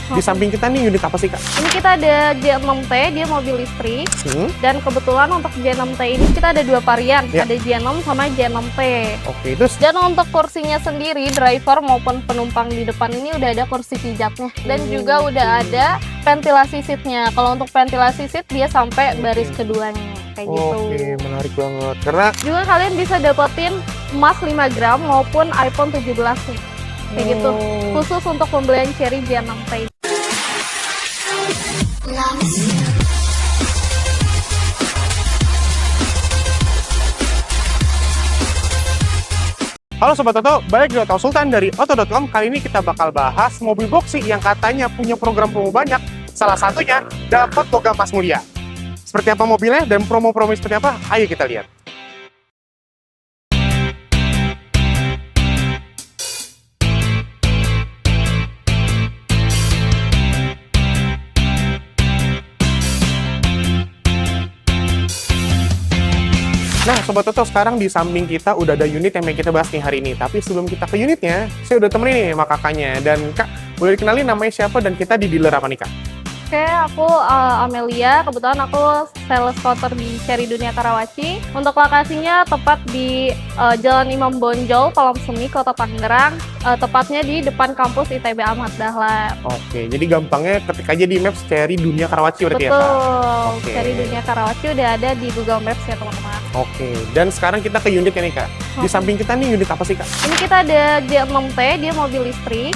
Di samping kita nih unit apa sih, Kak? Ini kita ada J6T, dia mobil listrik. Dan kebetulan untuk J6T ini kita ada dua varian, ada J6 sama J6T. Oke, terus Dan untuk kursinya sendiri, driver maupun penumpang di depan ini udah ada kursi pijatnya. Dan juga udah ada ventilasi seatnya. Kalau untuk ventilasi seat dia sampai baris keduanya, kayak gitu. Oke, menarik banget. Karena Juga kalian bisa dapetin emas 5 gram maupun iPhone 17 nih. Kayak gitu. Khusus untuk pembelian Cherry J6T. halo Sobat Oto, balik di Oto Sultan dari Oto.com. Kali ini kita bakal bahas mobil boxy yang katanya punya program promo banyak. Salah satunya dapat logam emas mulia. Seperti apa mobilnya dan promo-promo seperti apa? Ayo kita lihat. Nah, Sobat Oto, sekarang di samping kita udah ada unit yang kita bahas nih hari ini. Tapi sebelum kita ke unitnya, saya udah temenin nih sama kakaknya. Dan Kak, boleh dikenalin namanya siapa dan kita di dealer apa nih, Kak? Oke, aku Amelia. Kebetulan aku sales counter di Cherry Dunia Karawaci. Untuk lokasinya tepat di Jalan Imam Bonjol, Kolom Semi, Kota Tangerang. Tepatnya di depan kampus ITB Ahmad Dahlan. Oke, jadi gampangnya ketik aja di Maps Cherry Dunia Karawaci berarti ya, Kak? Betul. Oke. Cherry Dunia Karawaci udah ada di Google Maps ya, teman-teman. Oke, dan sekarang kita ke unitnya nih, Kak. Di samping kita nih unit apa sih, Kak? Ini kita ada J6T, dia mobil listrik.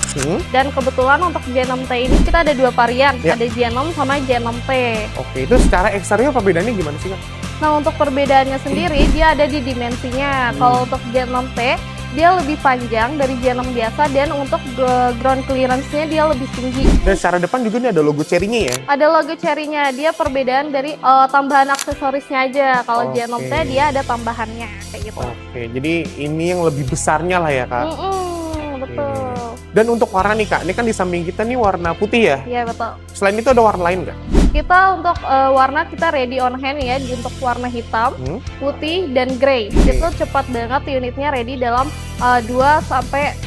Dan kebetulan untuk J6T ini kita ada dua varian, ada J6 sama J6T. Oke, itu secara eksterior perbedaannya gimana sih, Kak? Nah, untuk perbedaannya sendiri dia ada di dimensinya. Kalau untuk J6T dia lebih panjang dari J6 biasa, dan untuk ground clearance-nya dia lebih tinggi. Dan secara depan juga nih ada logo Cherry-nya ya? Ada logo Cherry-nya, dia perbedaan dari tambahan aksesorisnya aja. Kalau J6T dia ada tambahannya, kayak gitu. Oke, jadi ini yang lebih besarnya lah ya, Kak? Betul. Dan untuk warna nih, Kak, ini kan di samping kita nih warna putih ya? Iya, betul. Selain itu ada warna lain nggak? Kita untuk warna kita ready on hand ya, untuk warna hitam, putih, dan grey. Itu cepat banget unitnya ready dalam 2-3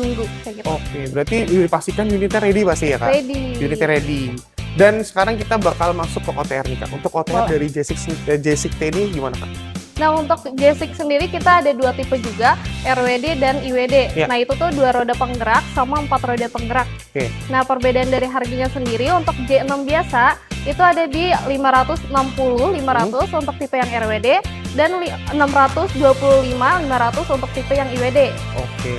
minggu kayak gitu. Oke, berarti dipastikan unitnya ready pasti ya, Kak? Ready. Unitnya ready. Dan sekarang kita bakal masuk ke OTR nih, Kak. Untuk OTR dari J6T ini gimana, Kak? Nah, untuk J6 sendiri kita ada dua tipe juga, RWD dan IWD. Nah, itu tuh 2 roda penggerak sama 4 roda penggerak. Nah, perbedaan dari harganya sendiri untuk J6 biasa itu ada di 560-500 untuk tipe yang RWD, dan 625-500 untuk tipe yang IWD.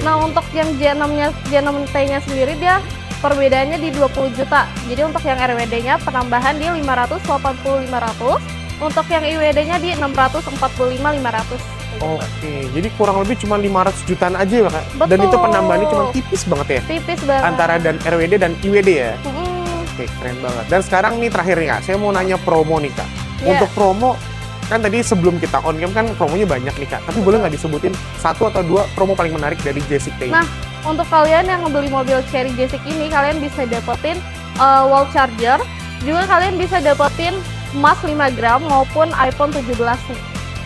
Nah, untuk yang J6-nya sendiri dia perbedaannya di 20 juta. Jadi untuk yang RWD-nya penambahan di 580-500. Untuk yang IWD-nya di 645-500. Oke, jadi kurang lebih cuma 500 jutaan aja ya, Kak? Dan itu penambahannya cuma tipis banget ya? Tipis banget. Antara dan RWD dan IWD ya? Oke, keren banget. Dan sekarang nih terakhir nih, Kak, saya mau nanya promo nih, Kak. Untuk promo, kan tadi sebelum kita on cam kan promonya banyak nih, Kak. Tapi boleh nggak disebutin 1 atau 2 promo paling menarik dari J6T ini? Nah, untuk kalian yang ngebeli mobil Cherry J6 ini, kalian bisa dapetin wall charger. Juga kalian bisa dapetin emas 5 gram maupun iPhone 17 nih.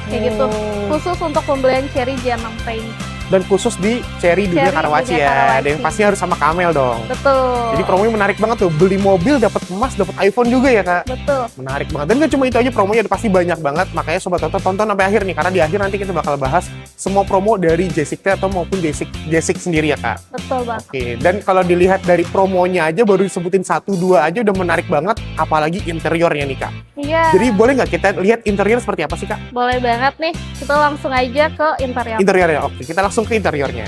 Kayak gitu. Khusus untuk pembelian Cherry J6T ini. Dan khusus di Cherry Dunia Karawaci ya. Dan pasti harus sama Kamel dong. Betul. Jadi promonya menarik banget tuh. Beli mobil dapat emas, dapat iPhone juga ya, Kak? Betul. Menarik banget. Dan gak cuma itu aja, promonya pasti banyak banget. Makanya Sobat Oto tonton sampai akhir nih, karena di akhir nanti kita bakal bahas semua promo dari J6T atau maupun J6 sendiri ya, Kak? Betul banget. Oke, dan kalau dilihat dari promonya aja baru disebutin 1-2 aja udah menarik banget, apalagi interiornya nih, Kak. Iya. Jadi boleh nggak kita lihat interior seperti apa sih, Kak? Boleh banget nih. Kita langsung aja ke interior. Interiornya, oke. Kita langsung ke interiornya.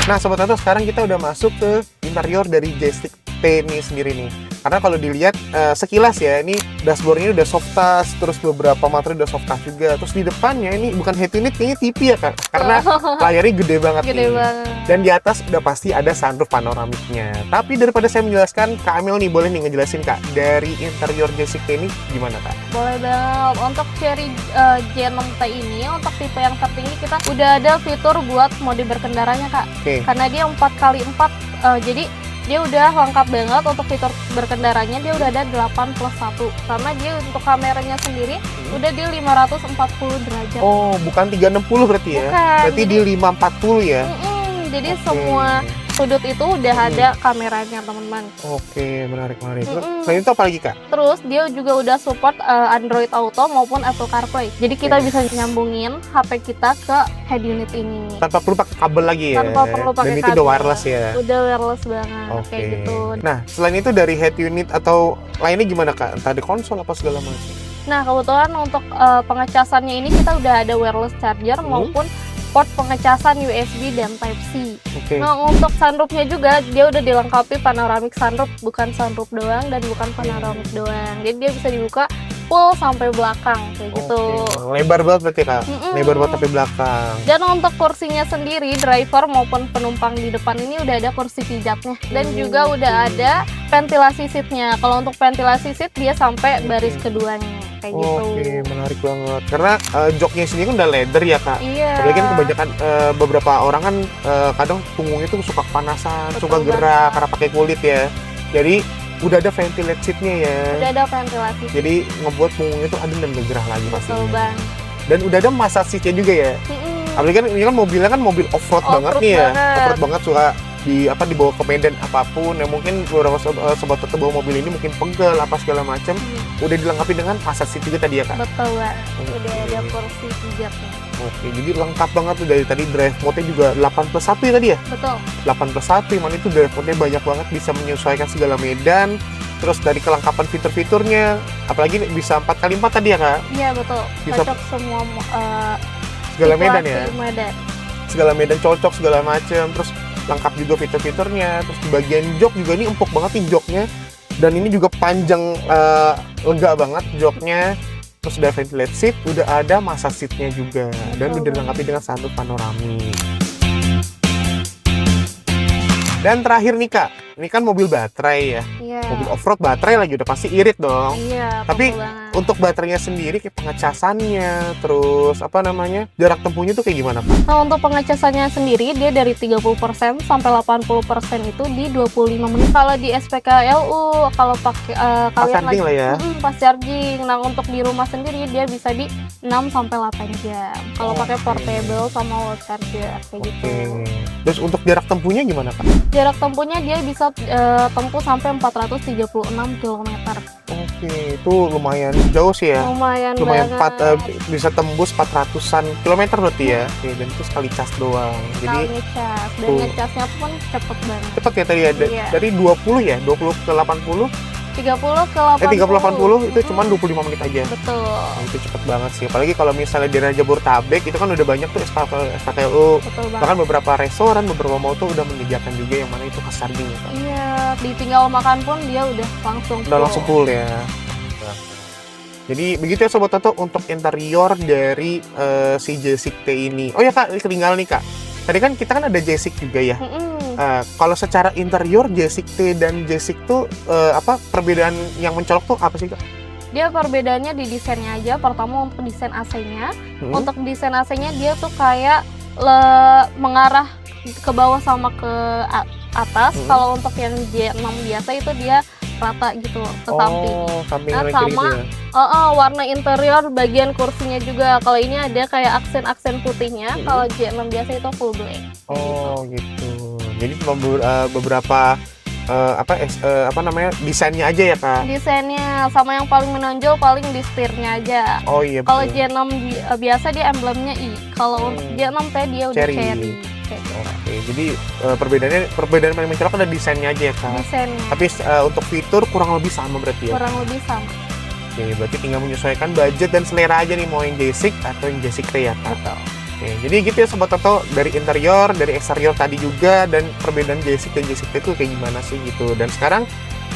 Nah, Sobat Oto, sekarang kita udah masuk ke interior dari J6T ini sendiri nih. Karena kalau dilihat sekilas ya, ini dashboardnya udah soft touch, terus beberapa materi udah soft touch juga. Terus di depannya ini bukan head unit, kayaknya TV ya, Kak? Karena layarnya gede banget Gede nih. banget. Dan di atas udah pasti ada sunroof panoramiknya. Tapi daripada saya menjelaskan, Kak Amel nih boleh nih ngejelasin, Kak, dari interior J6T ini gimana, Kak? Boleh banget. Untuk Cherry J6T ini, untuk tipe yang tertinggi kita udah ada fitur buat mode berkendaranya, Kak. Karena dia 4x4, jadi dia udah lengkap banget. Untuk fitur berkendaranya dia udah ada 8+1, karena dia untuk kameranya sendiri udah di 540 derajat. Oh, bukan 360 berarti ya? Bukan, Berarti di 540 ya? Jadi Oke. semua sudut itu udah ada kameranya, teman-teman. Oke, menarik. Terus selain itu apa lagi, Kak? Terus dia juga udah support Android Auto maupun Apple CarPlay. Jadi kita bisa nyambungin HP kita ke head unit ini. Tanpa perlu pakai kabel lagi ya? Tanpa perlu pakai Dan itu kabel. udah wireless ya? Udah wireless banget, Oke. kayak gitu. Nah, selain itu dari head unit atau lainnya gimana, Kak? Entah di konsol apa segala macam? Nah, kebetulan untuk pengecasannya ini kita udah ada wireless charger maupun port pengecasan USB dan Type-C. Oke. Nah, untuk sunroofnya juga dia udah dilengkapi panoramic sunroof, bukan sunroof doang dan bukan panoramic doang. Jadi dia bisa dibuka full sampai belakang kayak gitu. Oke. Lebar banget berarti, Kak? Lebar banget sampai belakang. Dan untuk kursinya sendiri, driver maupun penumpang di depan ini udah ada kursi pijatnya dan juga udah ada ventilasi seatnya. Kalau untuk ventilasi seat dia sampai baris keduanya kayak gitu. Oke, menarik banget. Karena joknya sendiri kan udah leather ya, Kak? Iya. Apalagi kan kebanyakan beberapa orang kan kadang punggungnya tuh suka kepanasan, Betul suka gerak banget. karena pakai kulit ya. Jadi udah ada ventilate seatnya ya. Udah ada ventilasi seat. Jadi ngebuat punggungnya tuh adem dan gak gerah lagi Betul pastinya. banget. Dan udah ada massage seatnya juga ya. Apalagi kan ini kan mobilnya kan mobil off-road banget Off-road nih ya. banget. Off-road banget, suka dibawa ke medan apapun. Ya mungkin beberapa sobat tetap bawa mobil ini mungkin pegel apa segala macam. Udah dilengkapi dengan massage seat juga tadi ya, Kak. Betul banget. Udah Oke. ada kursi pijatnya. Oke, jadi lengkap banget tuh dari tadi drive mode-nya juga 8+1 ya tadi ya? Betul. 8+1, mana itu drive mode-nya banyak banget, bisa menyesuaikan segala medan. Terus dari kelengkapan fitur-fiturnya, apalagi bisa 4x4 tadi ya, Kak? Iya, betul. Bisa Cocok semua segala medan situasi ya? medan. Segala medan cocok, segala macem. Terus lengkap juga fitur-fiturnya. Terus di bagian jok juga ini empuk banget nih joknya. Dan ini juga panjang, lega banget joknya. Terus udah ventilate seat, udah ada massage seatnya juga. Dan Betul udah dilengkapi dengan sunroof panoramik. Dan terakhir nih, Kak, ini kan mobil baterai ya. Iya. Mobil off-road baterai lagi udah pasti irit dong. Iya, Tapi betul banget. untuk baterainya sendiri kayak pengecasannya, terus apa namanya, jarak tempuhnya tuh kayak gimana, Pak? Nah, untuk pengecasannya sendiri dia dari 30% sampai 80% itu di 25 menit. Kalau di SPKLU, kalau pakai kalian charging lah ya. pas charging. Nah, untuk di rumah sendiri dia bisa di 6 sampai 8 jam. Kalau pakai Oke. portable sama wall charger kayak gitu. Oke. Terus untuk jarak tempuhnya gimana, Kak? Jarak tempuhnya dia bisa tempuh sampai 436 km. Oke, itu lumayan jauh sih ya. Lumayan Lumayan banget. bisa tembus 400-an kilometer berarti ya. Oke, dan itu sekali cas doang. Sekali Jadi ngecas. Dan tuh. ngecasnya pun cepet banget. cepet ya tadi ya. Iya. Dari 20 ya, 20 ke 80, 30 ke 80. 30-80 itu cuma 25 menit aja. Betul. Nah, itu cepet banget sih. Apalagi kalau misalnya di daerah Jabodetabek itu kan udah banyak tuh SPKLU. Betul banget. Bahkan beberapa restoran, beberapa mall tuh udah menyediakan juga yang mana itu fast charging ya, Kak. Iya, ditinggal makan pun dia udah langsung Udah langsung full ya. Jadi begitu ya Sobat Toto untuk interior dari si J6 T ini. Oh ya, Kak, ketinggalan nih, Kak. Tadi kan kita kan ada J6 juga ya. Kalau secara interior J6 T dan J6 tuh apa perbedaan yang mencolok tuh apa sih, Kak? Dia perbedaannya di desainnya aja. Pertama untuk desain AC-nya. Untuk desain AC-nya dia tuh kayak mengarah ke bawah sama ke atas. Kalau untuk yang J6 biasa itu dia rata gitu ke samping. Oh, samping Nah, kanan kiri sama itu ya. warna interior bagian kursinya juga. Kalau ini ada kayak aksen-aksen putihnya. Kalau J6 biasa itu full black. Oh, gitu. Jadi cuma beberapa apa namanya, desainnya aja ya, Kak? Desainnya sama yang paling menonjol paling di setirnya aja. Oh iya, Kalau betul. J6 biasa dia emblemnya I. Kalau untuk J6 T dia udah Cherry. cherry. Kayak gitu. Oke, jadi perbedaan paling mencolok ada desainnya aja ya, Kak? Desainnya Tapi untuk fitur kurang lebih sama berarti ya? kurang lebih sama. Oke, berarti tinggal menyesuaikan budget dan selera aja nih, mau yang J6 atau yang J6 T ya, Kak? Betul. Oke, jadi gitu ya Sobat Toto, dari interior, dari eksterior tadi juga, dan perbedaan J6 dan J6 T itu kayak gimana sih gitu. Dan sekarang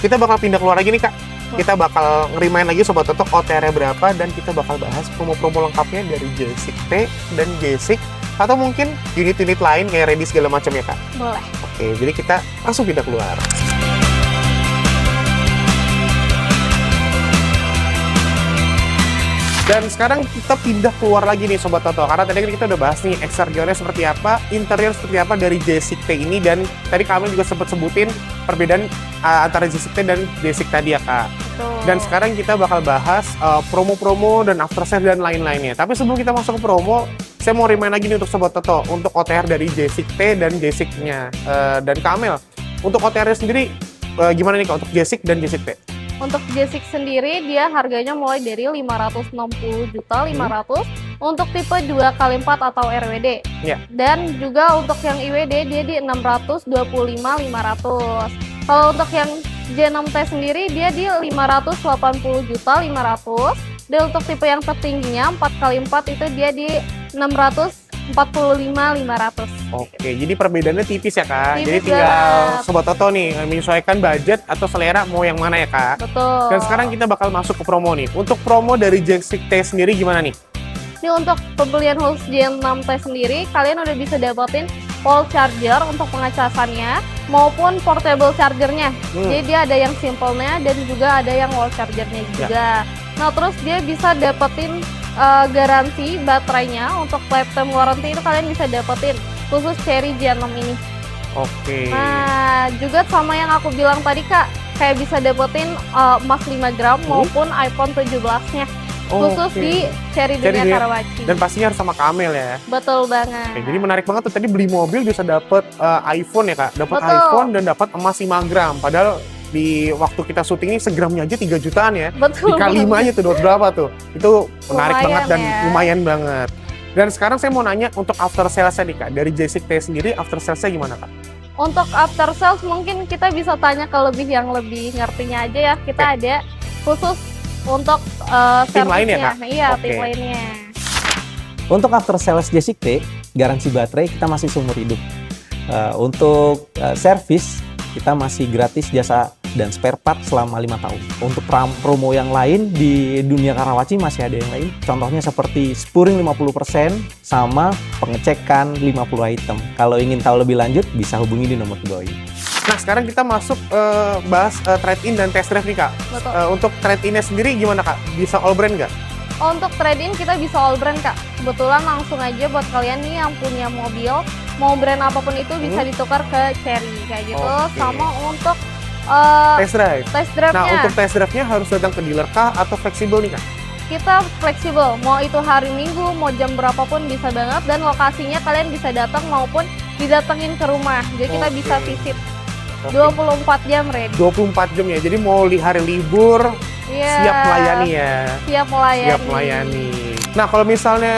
kita bakal pindah keluar lagi nih, Kak. Kita bakal ngerimain lagi Sobat Toto OTR-nya berapa, dan kita bakal bahas promo-promo lengkapnya dari J6 T dan J6, atau mungkin unit-unit lain kayak ready segala macam ya, Kak. Boleh. Oke, jadi kita langsung pindah keluar. Dan sekarang kita pindah keluar lagi nih Sobat Toto, karena tadi kan kita udah bahas nih eksteriornya seperti apa, interior seperti apa dari J6 T ini, dan tadi kami juga sempat sebutin perbedaan antara J6 T dan J6 tadi ya Kak. Betul. Dan sekarang kita bakal bahas promo-promo dan after sale dan lain-lainnya. Tapi sebelum kita masuk ke promo, saya mau remind lagi nih untuk Sobat Toto, untuk OTR dari J6 T dan J6-nya. Dan Kamel, untuk OTR-nya sendiri gimana nih Kak untuk J6 dan J6 T? Untuk J6 sendiri dia harganya mulai dari 560.500.000 untuk tipe 2x4 atau RWD. Ya. Dan juga untuk yang IWD dia di 625.500. Kalau untuk yang J6T sendiri dia di 580.500.000. Dan untuk tipe yang tertingginya 4x4 itu dia di 645.500. Oke, jadi perbedaannya tipis ya Kak. Tipis jadi tinggal banget. Sobat Toto nih menyesuaikan budget atau selera mau yang mana ya Kak. Betul. Dan sekarang kita bakal masuk ke promo nih. Untuk promo dari J6 T sendiri gimana nih? Ini untuk pembelian Hulk J6T sendiri, kalian udah bisa dapetin wall charger untuk pengecasannya maupun portable chargernya. Jadi dia ada yang simple-nya dan juga ada yang wall chargernya juga. Nah terus dia bisa dapetin garansi baterainya untuk lifetime warranty itu kalian bisa dapetin khusus Cherry J6 ini. Oke. Nah juga sama yang aku bilang tadi Kak, kayak bisa dapetin emas 5 gram maupun iPhone 17-nya. Khusus di Cherry Dunia Karawaci. Dan pastinya harus sama Kamel ya. Betul banget. Oke, jadi menarik banget tuh, tadi beli mobil bisa dapet iPhone ya Kak. Dapat Betul. iPhone dan dapat emas 5 gram. Padahal di waktu kita syuting ini segramnya aja 3 jutaan ya. Betul. Dikali 5-nya tuh berapa tuh? Itu menarik Lumayan banget dan ya. lumayan banget. Dan sekarang saya mau nanya untuk after sales-nya nih Kak. Dari J6 T sendiri after sales-nya gimana Kak? Untuk after sales mungkin kita bisa tanya ke yang lebih ngertinya aja ya. Kita ada khusus untuk Tim lain ya, servisnya. Kak? Iya, Oke. tim lainnya. Untuk after sales J6 T, garansi baterai kita masih seumur hidup. Untuk servis, kita masih gratis jasa dan spare part selama 5 tahun. Untuk promo yang lain di dunia Karawaci masih ada yang lain. Contohnya seperti spuring 50% sama pengecekan 50 item. Kalau ingin tahu lebih lanjut, bisa hubungi di nomor di bawah ini. Nah sekarang kita masuk bahas trade-in dan test drive nih Kak. Betul. Untuk trade-in-nya sendiri gimana Kak? Bisa all brand nggak? Untuk trade-in kita bisa all brand Kak. Kebetulan langsung aja buat kalian nih yang punya mobil, mau brand apapun itu bisa ditukar ke Cherry kayak gitu. Oke. Sama untuk Test drive. test drive-nya. Nah untuk test drive-nya harus datang ke dealer kah atau fleksibel nih Kak? Kita fleksibel, mau itu hari Minggu, mau jam berapapun bisa banget, dan lokasinya kalian bisa datang maupun didatengin ke rumah. Jadi kita Oke. bisa visit Oke. 24 jam ready. 24 jam ya, jadi mau hari libur Iya. siap melayani ya. Siap melayani. Siap melayani. Nah kalau misalnya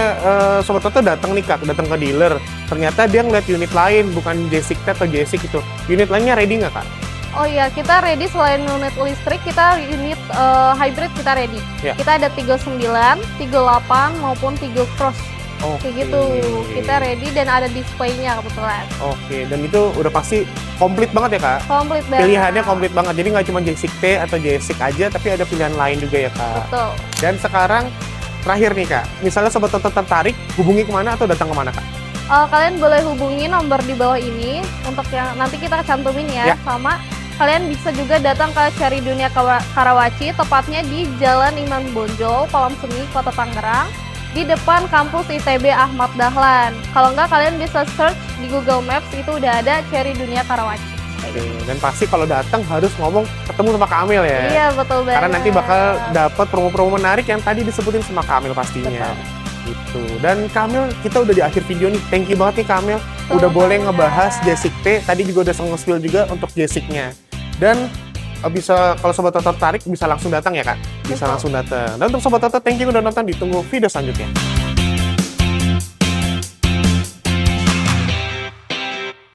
Sobat Toto datang nih Kak, datang ke dealer, ternyata dia ngeliat unit lain, bukan J6 atau J6 itu. Unit lainnya ready nggak Kak? Oh iya, kita ready selain unit listrik, kita unit hybrid kita ready. Ya. Kita ada 39, 38 maupun 3 cross. Oke. Kayak gitu. Kita ready dan ada display-nya kebetulan. Oke, dan itu udah pasti komplit banget ya Kak? Komplit banget. Pilihannya komplit banget, jadi nggak cuma J6 T atau J6 aja, tapi ada pilihan lain juga ya Kak. Betul. Dan sekarang terakhir nih Kak, misalnya Sobat Toto tertarik, hubungi kemana atau datang kemana Kak? Kalian boleh hubungi nomor di bawah ini untuk yang nanti kita cantumin ya. Sama kalian bisa juga datang ke Cherry Dunia Karawaci, tepatnya di Jalan Iman Bonjol, Palam Semi, Kota Tangerang, di depan kampus ITB Ahmad Dahlan. Kalau enggak kalian bisa search di Google Maps, itu udah ada Cherry Dunia Karawaci. Oke, dan pasti kalau datang harus ngomong ketemu sama Kak Amel ya. Iya, betul banget. Karena nanti bakal dapat promo-promo menarik yang tadi disebutin sama Kak Amel pastinya. Gitu. Dan Kak Amel, kita udah di akhir video nih. Thank you banget nih Kak Amel. Udah boleh ngebahas J6 T. Tadi juga udah nge-spill juga untuk J6-nya. Dan bisa kalau Sobat Toto tertarik bisa langsung datang ya Kak. Bisa langsung datang. Dan untuk Sobat Toto, thank you udah nonton. Ditunggu video selanjutnya.